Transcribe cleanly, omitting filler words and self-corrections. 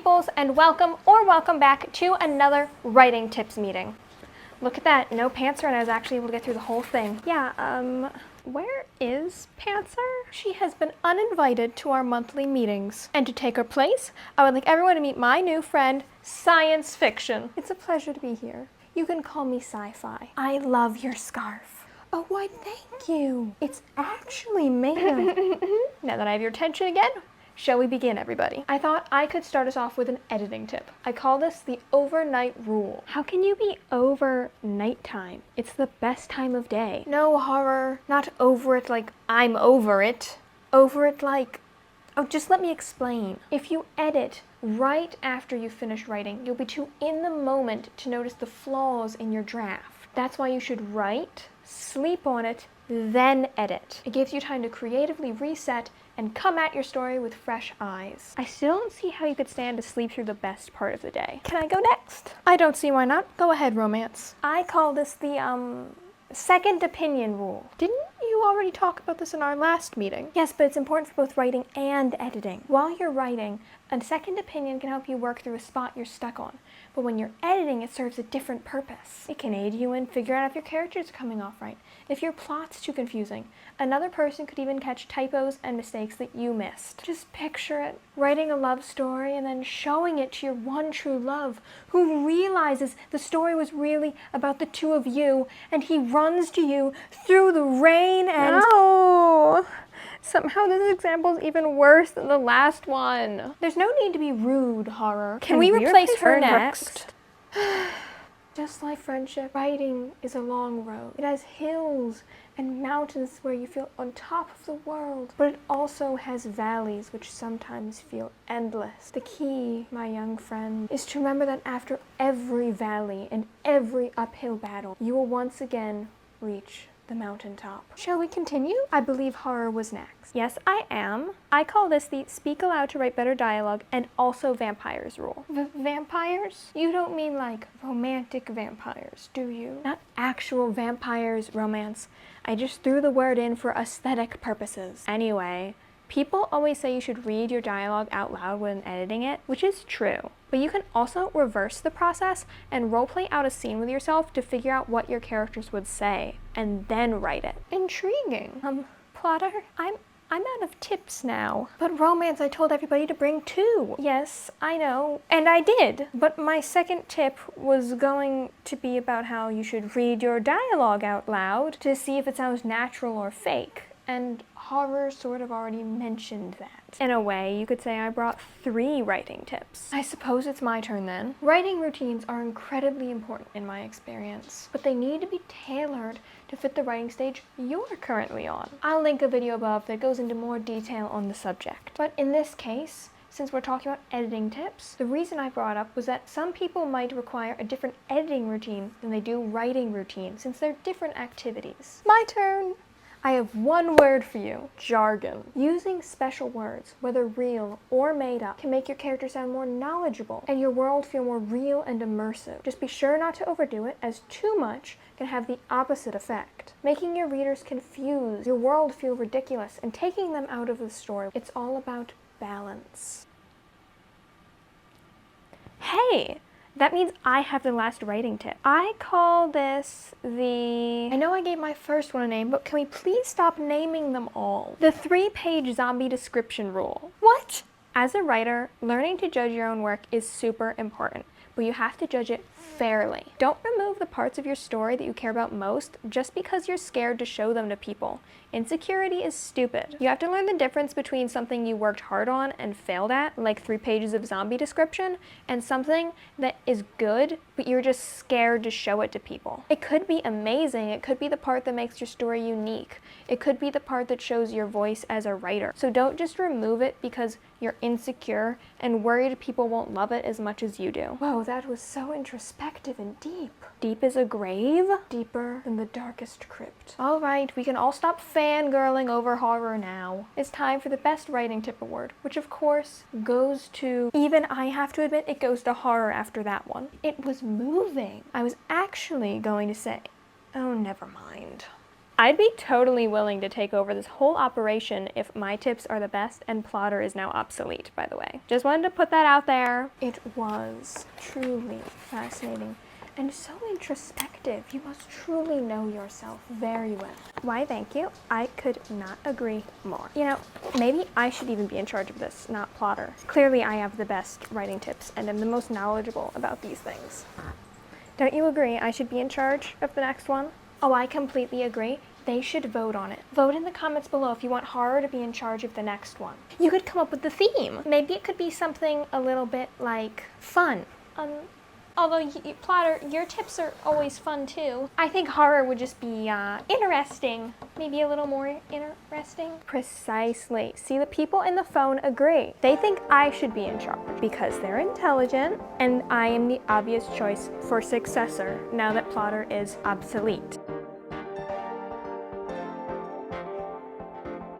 peoples, and welcome back to another writing tips meeting. Look at that, no Pantser, and I was actually able to get through the whole thing. Yeah, where is Pantser? She has been uninvited to our monthly meetings. And to take her place, I would like everyone to meet my new friend, Science Fiction. It's a pleasure to be here. You can call me Sci-Fi. I love your scarf. Oh, why, thank you. It's actually made of... Now that I have your attention again, shall we begin, everybody? I thought I could start us off with an editing tip. I call this the overnight rule. How can you be over nighttime? It's the best time of day. No, horror. Not over it like I'm over it. Over it like... Oh, just let me explain. If you edit right after you finish writing, you'll be too in the moment to notice the flaws in your draft. That's why you should write, sleep on it, then edit. It gives you time to creatively reset and come at your story with fresh eyes. I still don't see how you could stand to sleep through the best part of the day. Can I go next? I don't see why not. Go ahead, romance. I call this the, second opinion rule. Didn't you already talk about this in our last meeting? Yes, but it's important for both writing and editing. While you're writing, a second opinion can help you work through a spot you're stuck on. But when you're editing, it serves a different purpose. It can aid you in figuring out if your characters are coming off right, if your plot's too confusing. Another person could even catch typos and mistakes that you missed. Just picture it, writing a love story and then showing it to your one true love, who realizes the story was really about the two of you, and he runs to you through the rain and... No! Somehow this example is even worse than the last one. There's no need to be rude, horror. Can we replace her next? Just like friendship, writing is a long road. It has hills and mountains where you feel on top of the world, but it also has valleys which sometimes feel endless. The key, my young friend, is to remember that after every valley and every uphill battle, you will once again reach the mountaintop. Shall we continue? I believe horror was next. Yes, I am. I call this the speak aloud to write better dialogue and also vampires rule. Vampires? You don't mean like romantic vampires, do you? Not actual vampires romance. I just threw the word in for aesthetic purposes. Anyway, people always say you should read your dialogue out loud when editing it, which is true. But you can also reverse the process and roleplay out a scene with yourself to figure out what your characters would say, and then write it. Intriguing. Plotter, I'm out of tips now. But romance, I told everybody to bring 2. Yes, I know, and I did. But my second tip was going to be about how you should read your dialogue out loud to see if it sounds natural or fake. And horror sort of already mentioned that. In a way, you could say I brought 3 writing tips. I suppose it's my turn then. Writing routines are incredibly important in my experience, but they need to be tailored to fit the writing stage you're currently on. I'll link a video above that goes into more detail on the subject. But in this case, since we're talking about editing tips, the reason I brought up was that some people might require a different editing routine than they do writing routine, since they're different activities. My turn! I have one word for you, jargon. Using special words, whether real or made up, can make your character sound more knowledgeable and your world feel more real and immersive. Just be sure not to overdo it, as too much can have the opposite effect, making your readers confused, your world feel ridiculous, and taking them out of the story. It's all about balance. Hey! That means I have the last writing tip. I call this the... I know I gave my first one a name, but can we please stop naming them all? The 3-page zombie description rule. What? As a writer, learning to judge your own work is super important, but you have to judge it fairly. Don't remove the parts of your story that you care about most just because you're scared to show them to people. Insecurity is stupid. You have to learn the difference between something you worked hard on and failed at, like 3 pages of zombie description, and something that is good, but you're just scared to show it to people. It could be amazing. It could be the part that makes your story unique. It could be the part that shows your voice as a writer. So don't just remove it because you're insecure and worried people won't love it as much as you do. Whoa, that was so introspective and deep. Deep as a grave? Deeper than the darkest crypt. All right, we can all stop fangirling over horror now. It's time for the best writing tip award, which of course goes to, even I have to admit, it goes to horror after that one. It was moving. I was actually going to say, oh, never mind. I'd be totally willing to take over this whole operation if my tips are the best and Plotter is now obsolete, by the way. Just wanted to put that out there. It was truly fascinating and so introspective. You must truly know yourself very well. Why, thank you. I could not agree more. You know, maybe I should even be in charge of this, not Plotter. Clearly, I have the best writing tips and am the most knowledgeable about these things. Don't you agree I should be in charge of the next one? Oh, I completely agree. They should vote on it. Vote in the comments below if you want horror to be in charge of the next one. You could come up with the theme. Maybe it could be something a little bit like fun. Although, Plotter, your tips are always fun too. I think horror would just be interesting. Maybe a little more interesting. Precisely. See, the people in the phone agree. They think I should be in charge because they're intelligent and I am the obvious choice for successor now that Plotter is obsolete.